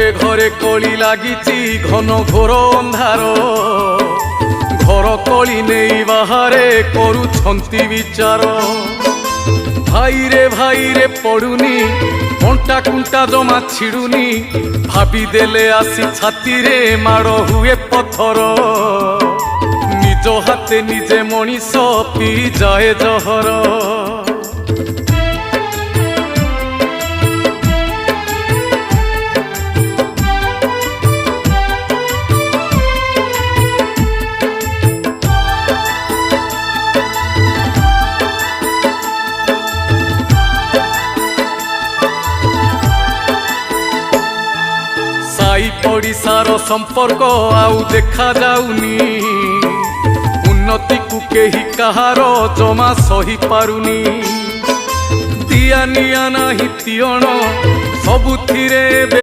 घरे घरे कली लागिची घन घोर अंधार घर कली नहीं बाहरे करुछंती विचार भाई रे पड़ुनी कंटा कुंटा जमा छिड़ुनी भाभी देले आसी छाती रे माड़ हुए पथर निज हाथे निजे मनीष पी जाए जहर साई पड़िशार संपर्क आउ देखा जाउनी उन्नति को केही कहार जमा सही पारुनी दिया निया नाही तियण सबुथिरे।